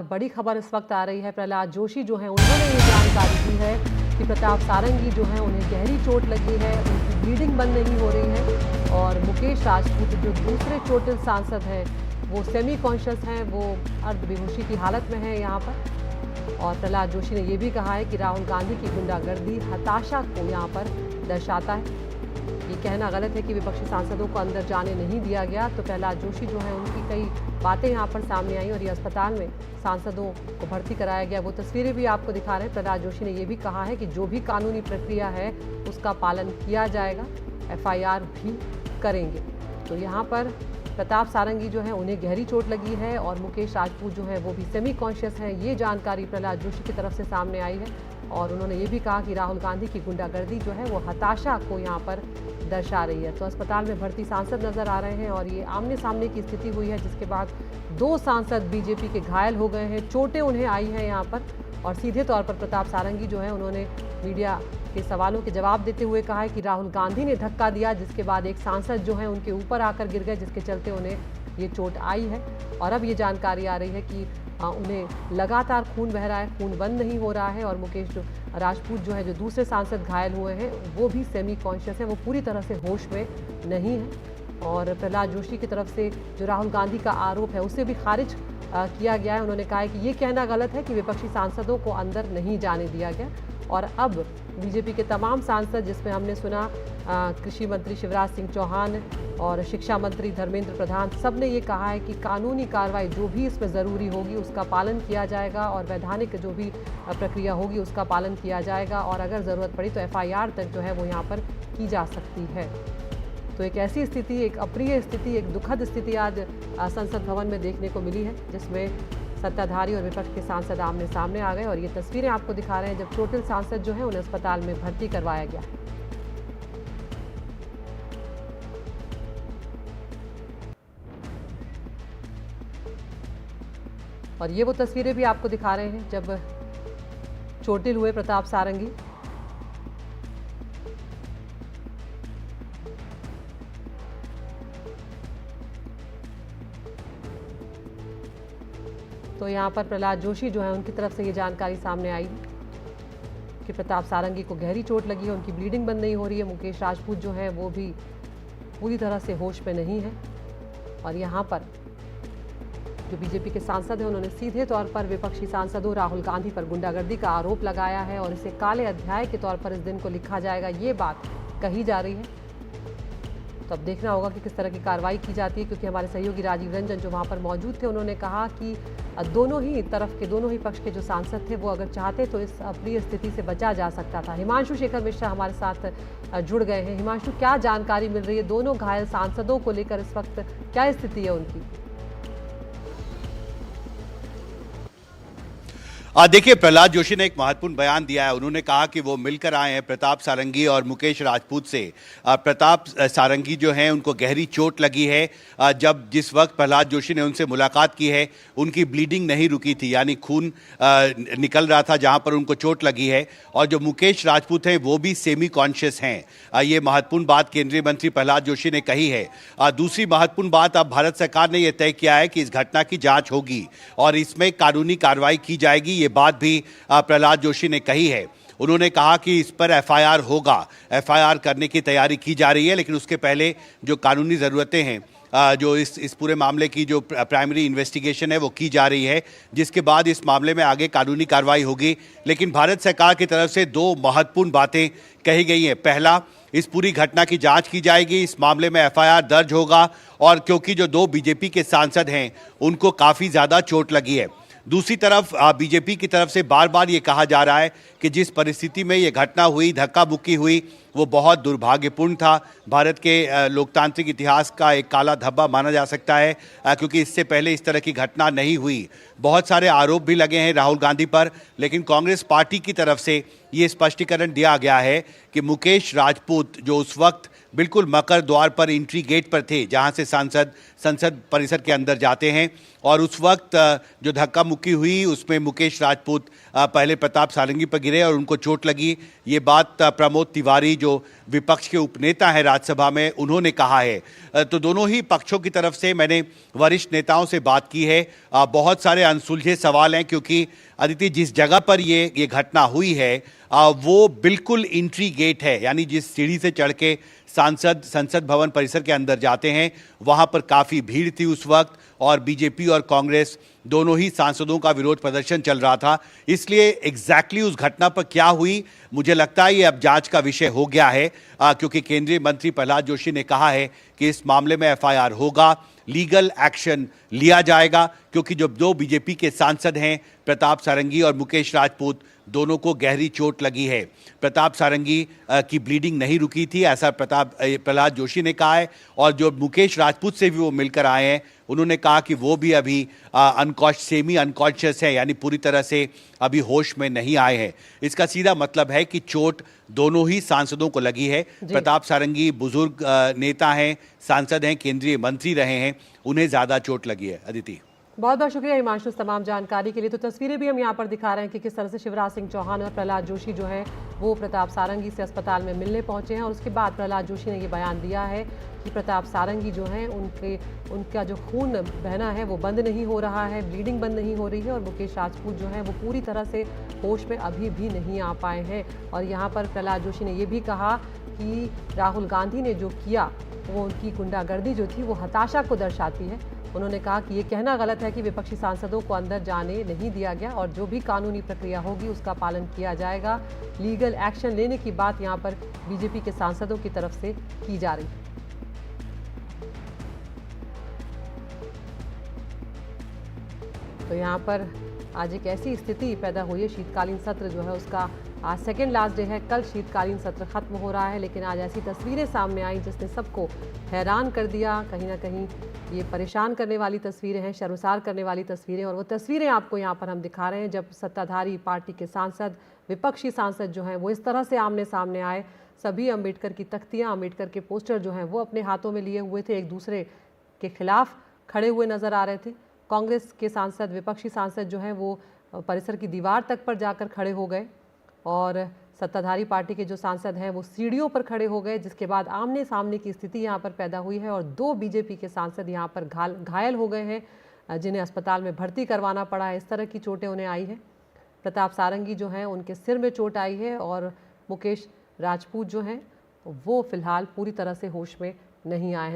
बड़ी खबर इस वक्त आ रही है। प्रहलाद जोशी जो है उन्होंने ये जानकारी दी है कि प्रताप सारंगी जो है उन्हें गहरी चोट लगी है, उनकी ब्लीडिंग बंद नहीं हो रही है और मुकेश राजपूत जो दूसरे चोटिल सांसद हैं वो सेमी कॉन्शियस हैं, वो अर्ध बेहोशी की हालत में है यहाँ पर। और प्रहलाद जोशी ने यह भी कहा है कि राहुल गांधी की गुंडागर्दी हताशा को यहाँ पर दर्शाता है। ये कहना गलत है कि विपक्षी सांसदों को अंदर जाने नहीं दिया गया। तो प्रहलाद जोशी जो है उनकी कई बातें यहाँ पर सामने आई और ये अस्पताल में सांसदों को भर्ती कराया गया। वो तस्वीरें भी आपको दिखा रहे हैं। प्रहलाद जोशी ने ये भी कहा है कि जो भी कानूनी प्रक्रिया है उसका पालन किया जाएगा, FIR भी करेंगे। तो यहाँ पर प्रताप सारंगी जो है उन्हें गहरी चोट लगी है और मुकेश राजपूत जो है वो भी सेमी कॉन्शियस हैं। ये जानकारी प्रहलाद जोशी की तरफ से सामने आई है और उन्होंने ये भी कहा कि राहुल गांधी की गुंडागर्दी जो है वो हताशा को यहाँ पर दर्शा रही है। तो अस्पताल में भर्ती सांसद नजर आ रहे हैं और ये आमने सामने की स्थिति हुई है, जिसके बाद 2 सांसद बीजेपी के घायल हो गए हैं, चोटें उन्हें आई हैं यहाँ पर। और सीधे तौर पर प्रताप सारंगी जो है उन्होंने मीडिया के सवालों के जवाब देते हुए कहा है कि राहुल गांधी ने धक्का दिया, जिसके बाद एक सांसद जो है उनके ऊपर आकर गिर गए, जिसके चलते उन्हें ये चोट आई है। और अब ये जानकारी आ रही है कि उन्हें लगातार खून बह रहा है, खून बंद नहीं हो रहा है और मुकेश राजपूत जो है, जो दूसरे सांसद घायल हुए हैं, वो भी सेमी कॉन्शियस हैं, वो पूरी तरह से होश में नहीं है। और प्रहलाद जोशी की तरफ से जो राहुल गांधी का आरोप है उसे भी खारिज किया गया है। उन्होंने कहा है कि ये कहना गलत है कि विपक्षी सांसदों को अंदर नहीं जाने दिया गया। और अब बीजेपी के तमाम सांसद, जिसमें हमने सुना कृषि मंत्री शिवराज सिंह चौहान और शिक्षा मंत्री धर्मेंद्र प्रधान, सब ने ये कहा है कि कानूनी कार्रवाई जो भी इसमें ज़रूरी होगी उसका पालन किया जाएगा और वैधानिक जो भी प्रक्रिया होगी उसका पालन किया जाएगा और अगर ज़रूरत पड़ी तो FIR तक जो है वो यहाँ पर की जा सकती है। तो एक ऐसी स्थिति, एक अप्रिय स्थिति, एक दुखद स्थिति आज संसद भवन में देखने को मिली है, जिसमें सत्ताधारी और विपक्ष के सांसद आमने सामने आ गए और ये तस्वीरें आपको दिखा रहे हैं जब चोटिल सांसद जो है उन्हें अस्पताल में भर्ती करवाया गया। और ये वो तस्वीरें भी आपको दिखा रहे हैं जब चोटिल हुए प्रताप सारंगी। तो यहाँ पर प्रहलाद जोशी जो है उनकी तरफ से ये जानकारी सामने आई कि प्रताप सारंगी को गहरी चोट लगी है, उनकी ब्लीडिंग बंद नहीं हो रही है। मुकेश राजपूत जो है वो भी पूरी तरह से होश में नहीं है। और यहाँ पर जो बीजेपी के सांसद हैं उन्होंने सीधे तौर पर विपक्षी सांसदों राहुल गांधी पर गुंडागर्दी का आरोप लगाया है और इसे काले अध्याय के तौर पर इस दिन को लिखा जाएगा, ये बात कही जा रही है। तो अब देखना होगा कि किस तरह की कार्रवाई की जाती है, क्योंकि हमारे सहयोगी राजीव रंजन जो वहाँ पर मौजूद थे उन्होंने कहा कि दोनों ही तरफ के, दोनों ही पक्ष के जो सांसद थे वो अगर चाहते तो इस अप्रिय स्थिति से बचा जा सकता था। हिमांशु शेखर मिश्रा हमारे साथ जुड़ गए हैं। हिमांशु, क्या जानकारी मिल रही है दोनों घायल सांसदों को लेकर, इस वक्त क्या स्थिति है उनकी? देखिए, प्रहलाद जोशी ने एक महत्वपूर्ण बयान दिया है। उन्होंने कहा कि वो मिलकर आए हैं प्रताप सारंगी और मुकेश राजपूत से। प्रताप सारंगी जो हैं उनको गहरी चोट लगी है। जिस वक्त प्रहलाद जोशी ने उनसे मुलाकात की है उनकी ब्लीडिंग नहीं रुकी थी, यानी खून निकल रहा था जहां पर उनको चोट लगी है। और जो मुकेश राजपूत हैं वो भी सेमी कॉन्शियस हैं। ये महत्वपूर्ण बात केंद्रीय मंत्री प्रहलाद जोशी ने कही है। दूसरी महत्वपूर्ण बात, अब भारत सरकार ने यह तय किया है कि इस घटना की जाँच होगी और इसमें कानूनी कार्रवाई की जाएगी। ये बात भी प्रहलाद जोशी ने कही है। उन्होंने कहा कि इस पर FIR होगा, FIR करने की तैयारी की जा रही है, लेकिन उसके पहले जो कानूनी ज़रूरतें हैं, जो इस पूरे मामले की जो प्राइमरी इन्वेस्टिगेशन है वो की जा रही है, जिसके बाद इस मामले में आगे कानूनी कार्रवाई होगी। लेकिन भारत सरकार की तरफ से 2 महत्वपूर्ण बातें कही गई हैं। पहला, इस पूरी घटना की जांच की जाएगी, इस मामले में FIR दर्ज होगा, और क्योंकि जो 2 बीजेपी के सांसद हैं उनको काफ़ी ज़्यादा चोट लगी है। दूसरी तरफ बीजेपी की तरफ से बार बार ये कहा जा रहा है कि जिस परिस्थिति में ये घटना हुई, धक्का मुक्की हुई, वो बहुत दुर्भाग्यपूर्ण था। भारत के लोकतांत्रिक इतिहास का एक काला धब्बा माना जा सकता है, क्योंकि इससे पहले इस तरह की घटना नहीं हुई। बहुत सारे आरोप भी लगे हैं राहुल गांधी पर, लेकिन कांग्रेस पार्टी की तरफ से ये स्पष्टीकरण दिया गया है कि मुकेश राजपूत जो उस वक्त बिल्कुल मकर द्वार पर एंट्री गेट पर थे, जहां से सांसद संसद परिसर के अंदर जाते हैं, और उस वक्त जो धक्का मुक्की हुई उसमें मुकेश राजपूत पहले प्रताप सारंगी पर गिरे और उनको चोट लगी। ये बात प्रमोद तिवारी जो विपक्ष के उपनेता हैं राज्यसभा में, उन्होंने कहा है। तो दोनों ही पक्षों की तरफ से मैंने वरिष्ठ नेताओं से बात की है। बहुत सारे अनसुलझे सवाल हैं, क्योंकि अदिति जिस जगह पर ये घटना हुई है वो बिल्कुल एंट्री गेट है, यानी जिस सीढ़ी से चढ़ के संसद भवन परिसर के अंदर जाते हैं वहां पर काफ़ी भीड़ थी उस वक्त, और बीजेपी और कांग्रेस दोनों ही सांसदों का विरोध प्रदर्शन चल रहा था। इसलिए एग्जैक्टली उस घटना पर क्या हुई, मुझे लगता है ये अब जांच का विषय हो गया है, क्योंकि केंद्रीय मंत्री प्रहलाद जोशी ने कहा है कि इस मामले में एफआईआर होगा, लीगल एक्शन लिया जाएगा, क्योंकि जो दो बीजेपी के सांसद हैं प्रताप सारंगी और मुकेश राजपूत, दोनों को गहरी चोट लगी है। प्रताप सारंगी की ब्लीडिंग नहीं रुकी थी, ऐसा प्रहलाद जोशी ने कहा है, और जो मुकेश राजपूत से भी वो मिलकर आए हैं उन्होंने कहा कि वो भी अभी सेमी अनकॉन्शियस है, यानी पूरी तरह से अभी होश में नहीं आए हैं। इसका सीधा मतलब है कि चोट दोनों ही सांसदों को लगी है। प्रताप सारंगी बुजुर्ग नेता हैं, सांसद हैं, केंद्रीय मंत्री रहे हैं, उन्हें ज्यादा चोट लगी है। अदिति, बहुत बहुत शुक्रिया हिमांशु तमाम जानकारी के लिए। तो तस्वीरें भी हम यहाँ पर दिखा रहे हैं कि किस तरह से शिवराज सिंह चौहान और प्रहलाद जोशी जो है वो प्रताप सारंगी से अस्पताल में मिलने पहुंचे हैं, और उसके बाद प्रहलाद जोशी ने ये बयान दिया है कि प्रताप सारंगी जो हैं उनका जो खून बहना है वो बंद नहीं हो रहा है, ब्लीडिंग बंद नहीं हो रही है, और मुकेश राजपूत जो हैं वो पूरी तरह से होश में अभी भी नहीं आ पाए हैं। और यहाँ पर प्रहलाद जोशी ने ये भी कहा कि राहुल गांधी ने जो किया वो उनकी गुंडागर्दी जो थी वो हताशा को दर्शाती है। उन्होंने कहा कि ये कहना गलत है कि विपक्षी सांसदों को अंदर जाने नहीं दिया गया, और जो भी कानूनी प्रक्रिया होगी उसका पालन किया जाएगा। लीगल एक्शन लेने की बात यहाँ पर बीजेपी के सांसदों की तरफ से की जा रही है। तो यहाँ पर आज एक ऐसी स्थिति पैदा हुई है, शीतकालीन सत्र जो है उसका आज सेकेंड लास्ट डे है, कल शीतकालीन सत्र खत्म हो रहा है, लेकिन आज ऐसी तस्वीरें सामने आई जिसने सबको हैरान कर दिया। कहीं ना कहीं ये परेशान करने वाली तस्वीरें हैं, शर्मसार करने वाली तस्वीरें, और वो तस्वीरें आपको यहाँ पर हम दिखा रहे हैं जब सत्ताधारी पार्टी के सांसद, विपक्षी सांसद जो हैं वो इस तरह से आमने सामने आए। सभी अम्बेडकर की तख्तियाँ, अम्बेडकर के पोस्टर जो हैं वो अपने हाथों में लिए हुए थे, एक दूसरे के खिलाफ खड़े हुए नजर आ रहे थे। कांग्रेस के सांसद, विपक्षी सांसद जो हैं वो परिसर की दीवार तक पर जाकर खड़े हो गए, और सत्ताधारी पार्टी के जो सांसद हैं वो सीढ़ियों पर खड़े हो गए, जिसके बाद आमने सामने की स्थिति यहाँ पर पैदा हुई है, और दो बीजेपी के सांसद यहाँ पर घायल हो गए हैं, जिन्हें अस्पताल में भर्ती करवाना पड़ा है। इस तरह की चोटें उन्हें आई हैं। प्रताप सारंगी जो हैं उनके सिर में चोट आई है, और मुकेश राजपूत जो हैं वो फिलहाल पूरी तरह से होश में नहीं आए हैं।